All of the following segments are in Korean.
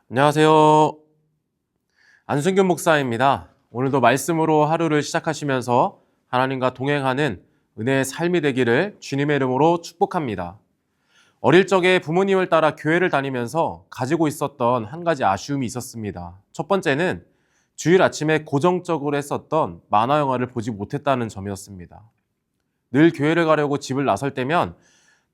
안녕하세요. 안승균 목사입니다. 오늘도 말씀으로 하루를 시작하시면서 하나님과 동행하는 은혜의 삶이 되기를 주님의 이름으로 축복합니다. 어릴 적에 부모님을 따라 교회를 다니면서 가지고 있었던 한 가지 아쉬움이 있었습니다. 첫 번째는 주일 아침에 고정적으로 했었던 만화 영화를 보지 못했다는 점이었습니다. 늘 교회를 가려고 집을 나설 때면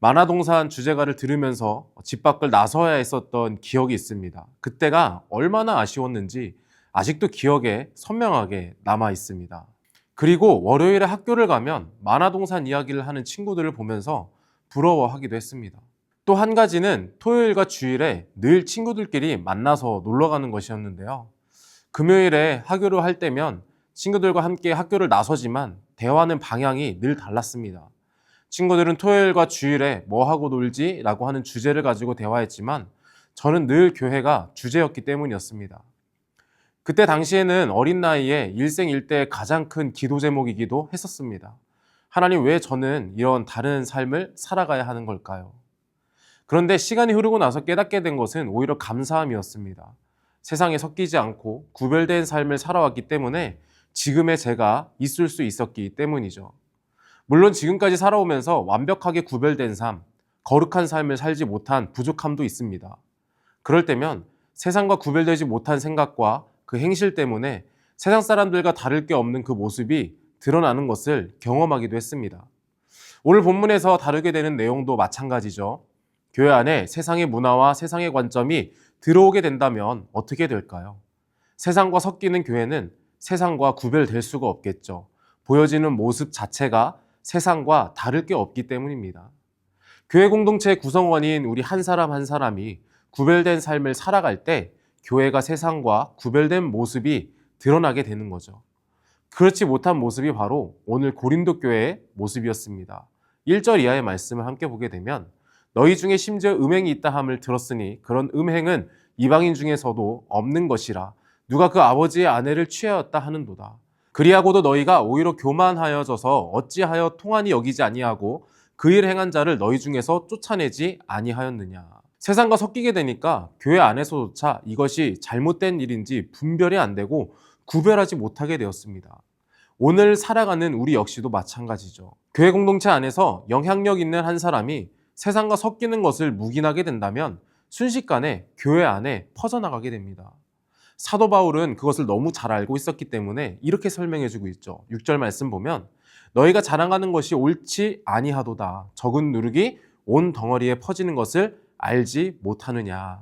만화동산 주제가를 들으면서 집 밖을 나서야 했었던 기억이 있습니다. 그때가 얼마나 아쉬웠는지 아직도 기억에 선명하게 남아 있습니다. 그리고 월요일에 학교를 가면 만화동산 이야기를 하는 친구들을 보면서 부러워하기도 했습니다. 또 한 가지는 토요일과 주일에 늘 친구들끼리 만나서 놀러 가는 것이었는데요. 금요일에 하교를 할 때면 친구들과 함께 학교를 나서지만 대화하는 방향이 늘 달랐습니다. 친구들은 토요일과 주일에 뭐 하고 놀지? 라고 하는 주제를 가지고 대화했지만 저는 늘 교회가 주제였기 때문이었습니다. 그때 당시에는 어린 나이에 일생일대의 가장 큰 기도 제목이기도 했었습니다. 하나님, 왜 저는 이런 다른 삶을 살아가야 하는 걸까요? 그런데 시간이 흐르고 나서 깨닫게 된 것은 오히려 감사함이었습니다. 세상에 섞이지 않고 구별된 삶을 살아왔기 때문에 지금의 제가 있을 수 있었기 때문이죠. 물론 지금까지 살아오면서 완벽하게 구별된 삶, 거룩한 삶을 살지 못한 부족함도 있습니다. 그럴 때면 세상과 구별되지 못한 생각과 그 행실 때문에 세상 사람들과 다를 게 없는 그 모습이 드러나는 것을 경험하기도 했습니다. 오늘 본문에서 다루게 되는 내용도 마찬가지죠. 교회 안에 세상의 문화와 세상의 관점이 들어오게 된다면 어떻게 될까요? 세상과 섞이는 교회는 세상과 구별될 수가 없겠죠. 보여지는 모습 자체가 세상과 다를 게 없기 때문입니다. 교회 공동체의 구성원인 우리 한 사람 한 사람이 구별된 삶을 살아갈 때 교회가 세상과 구별된 모습이 드러나게 되는 거죠. 그렇지 못한 모습이 바로 오늘 고린도 교회의 모습이었습니다. 1절 이하의 말씀을 함께 보게 되면 너희 중에 심지어 음행이 있다 함을 들었으니 그런 음행은 이방인 중에서도 없는 것이라 누가 그 아버지의 아내를 취하였다 하는도다. 그리하고도 너희가 오히려 교만하여져서 어찌하여 통한이 여기지 아니하고 그 일 행한 자를 너희 중에서 쫓아내지 아니하였느냐. 세상과 섞이게 되니까 교회 안에서조차 이것이 잘못된 일인지 분별이 안 되고 구별하지 못하게 되었습니다. 오늘 살아가는 우리 역시도 마찬가지죠. 교회 공동체 안에서 영향력 있는 한 사람이 세상과 섞이는 것을 묵인하게 된다면 순식간에 교회 안에 퍼져나가게 됩니다. 사도 바울은 그것을 너무 잘 알고 있었기 때문에 이렇게 설명해주고 있죠. 6절 말씀 보면 너희가 자랑하는 것이 옳지 아니하도다. 적은 누룩이 온 덩어리에 퍼지는 것을 알지 못하느냐.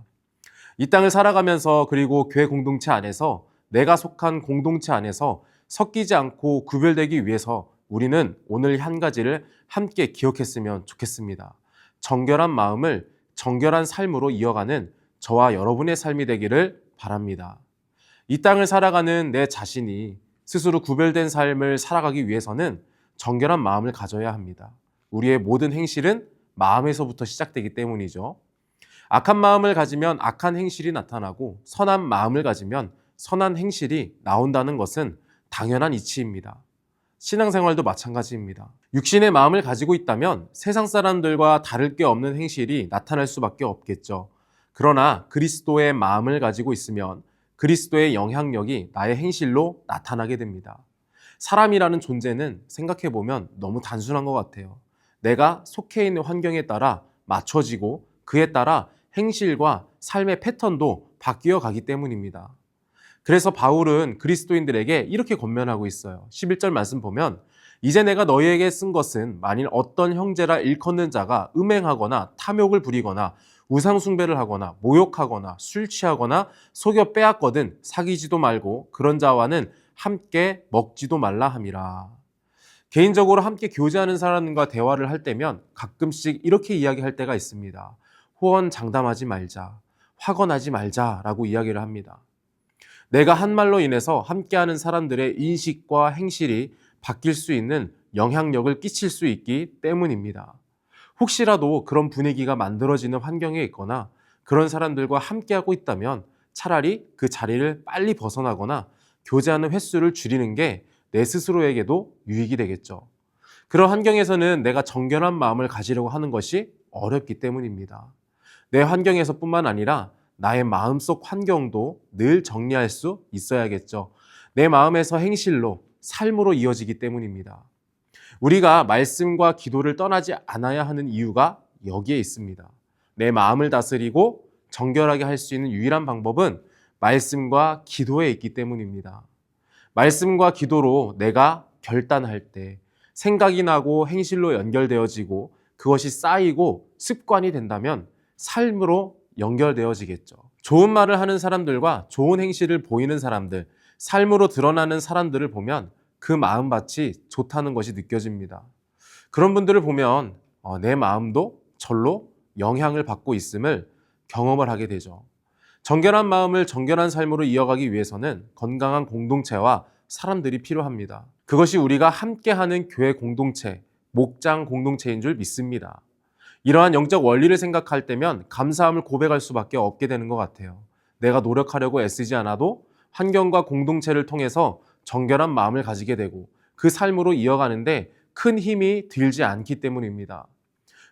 이 땅을 살아가면서 그리고 교회 공동체 안에서 내가 속한 공동체 안에서 섞이지 않고 구별되기 위해서 우리는 오늘 한 가지를 함께 기억했으면 좋겠습니다. 정결한 마음을 정결한 삶으로 이어가는 저와 여러분의 삶이 되기를 바랍니다. 이 땅을 살아가는 내 자신이 스스로 구별된 삶을 살아가기 위해서는 정결한 마음을 가져야 합니다. 우리의 모든 행실은 마음에서부터 시작되기 때문이죠. 악한 마음을 가지면 악한 행실이 나타나고 선한 마음을 가지면 선한 행실이 나온다는 것은 당연한 이치입니다. 신앙생활도 마찬가지입니다. 육신의 마음을 가지고 있다면 세상 사람들과 다를 게 없는 행실이 나타날 수밖에 없겠죠. 그러나 그리스도의 마음을 가지고 있으면 그리스도의 영향력이 나의 행실로 나타나게 됩니다. 사람이라는 존재는 생각해보면 너무 단순한 것 같아요. 내가 속해 있는 환경에 따라 맞춰지고 그에 따라 행실과 삶의 패턴도 바뀌어 가기 때문입니다. 그래서 바울은 그리스도인들에게 이렇게 권면하고 있어요. 11절 말씀 보면 이제 내가 너희에게 쓴 것은 만일 어떤 형제라 일컫는 자가 음행하거나 탐욕을 부리거나 우상 숭배를 하거나 모욕하거나 술 취하거나 속여 빼앗거든 사귀지도 말고 그런 자와는 함께 먹지도 말라 함이라. 개인적으로 함께 교제하는 사람과 대화를 할 때면 가끔씩 이렇게 이야기할 때가 있습니다. 호언장담하지 말자, 확언하지 말자라고 이야기를 합니다. 내가 한 말로 인해서 함께하는 사람들의 인식과 행실이 바뀔 수 있는 영향력을 끼칠 수 있기 때문입니다. 혹시라도 그런 분위기가 만들어지는 환경에 있거나 그런 사람들과 함께하고 있다면 차라리 그 자리를 빨리 벗어나거나 교제하는 횟수를 줄이는 게 내 스스로에게도 유익이 되겠죠. 그런 환경에서는 내가 정결한 마음을 가지려고 하는 것이 어렵기 때문입니다. 내 환경에서뿐만 아니라 나의 마음속 환경도 늘 정리할 수 있어야겠죠. 내 마음에서 행실로, 삶으로 이어지기 때문입니다. 우리가 말씀과 기도를 떠나지 않아야 하는 이유가 여기에 있습니다. 내 마음을 다스리고 정결하게 할 수 있는 유일한 방법은 말씀과 기도에 있기 때문입니다. 말씀과 기도로 내가 결단할 때 생각이 나고 행실로 연결되어지고 그것이 쌓이고 습관이 된다면 삶으로 연결되어지겠죠. 좋은 말을 하는 사람들과 좋은 행실을 보이는 사람들, 삶으로 드러나는 사람들을 보면 그 마음밭이 좋다는 것이 느껴집니다. 그런 분들을 보면 내 마음도 절로 영향을 받고 있음을 경험을 하게 되죠. 정결한 마음을 정결한 삶으로 이어가기 위해서는 건강한 공동체와 사람들이 필요합니다. 그것이 우리가 함께하는 교회 공동체, 목장 공동체인 줄 믿습니다. 이러한 영적 원리를 생각할 때면 감사함을 고백할 수밖에 없게 되는 것 같아요. 내가 노력하려고 애쓰지 않아도 환경과 공동체를 통해서 정결한 마음을 가지게 되고 그 삶으로 이어가는데 큰 힘이 들지 않기 때문입니다.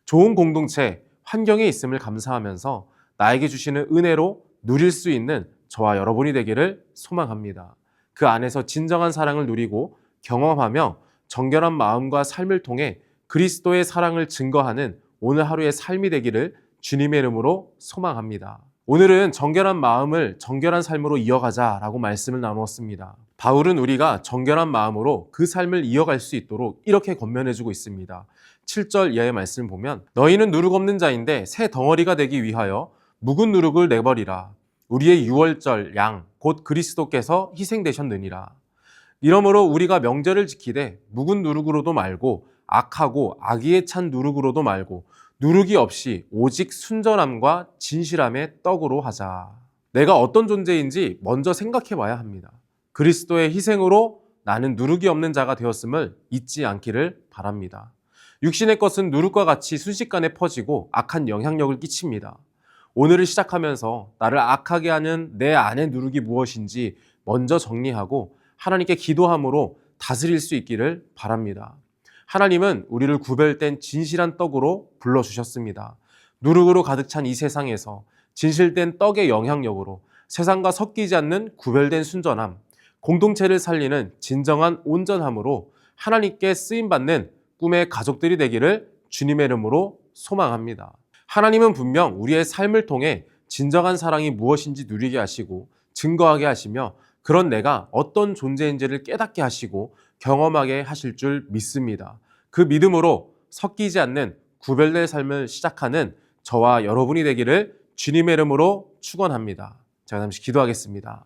좋은 공동체, 환경에 있음을 감사하면서 나에게 주시는 은혜로 누릴 수 있는 저와 여러분이 되기를 소망합니다. 그 안에서 진정한 사랑을 누리고 경험하며 정결한 마음과 삶을 통해 그리스도의 사랑을 증거하는 오늘 하루의 삶이 되기를 주님의 이름으로 소망합니다. 오늘은 정결한 마음을 정결한 삶으로 이어가자라고 말씀을 나누었습니다. 바울은 우리가 정결한 마음으로 그 삶을 이어갈 수 있도록 이렇게 권면해주고 있습니다. 7절 이하의 말씀을 보면 너희는 누룩 없는 자인데 새 덩어리가 되기 위하여 묵은 누룩을 내버리라. 우리의 유월절 양 곧 그리스도께서 희생되셨느니라. 이러므로 우리가 명절을 지키되 묵은 누룩으로도 말고 악하고 악의에 찬 누룩으로도 말고 누룩이 없이 오직 순전함과 진실함의 떡으로 하자. 내가 어떤 존재인지 먼저 생각해 봐야 합니다. 그리스도의 희생으로 나는 누룩이 없는 자가 되었음을 잊지 않기를 바랍니다. 육신의 것은 누룩과 같이 순식간에 퍼지고 악한 영향력을 끼칩니다. 오늘을 시작하면서 나를 악하게 하는 내 안의 누룩이 무엇인지 먼저 정리하고 하나님께 기도함으로 다스릴 수 있기를 바랍니다. 하나님은 우리를 구별된 진실한 떡으로 불러주셨습니다. 누룩으로 가득 찬 이 세상에서 진실된 떡의 영향력으로 세상과 섞이지 않는 구별된 순전함, 공동체를 살리는 진정한 온전함으로 하나님께 쓰임받는 꿈의 가족들이 되기를 주님의 이름으로 소망합니다. 하나님은 분명 우리의 삶을 통해 진정한 사랑이 무엇인지 누리게 하시고 증거하게 하시며 그런 내가 어떤 존재인지를 깨닫게 하시고 경험하게 하실 줄 믿습니다. 그 믿음으로 섞이지 않는 구별된 삶을 시작하는 저와 여러분이 되기를 주님의 이름으로 축원합니다. 제가 잠시 기도하겠습니다.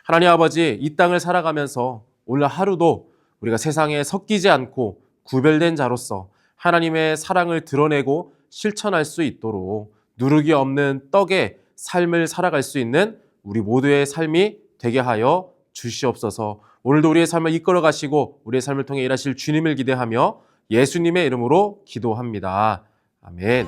하나님 아버지, 이 땅을 살아가면서 오늘 하루도 우리가 세상에 섞이지 않고 구별된 자로서 하나님의 사랑을 드러내고 실천할 수 있도록 누룩이 없는 떡의 삶을 살아갈 수 있는 우리 모두의 삶이 되게 하여 주시옵소서. 오늘도 우리의 삶을 이끌어 가시고 우리의 삶을 통해 일하실 주님을 기대하며 예수님의 이름으로 기도합니다. 아멘.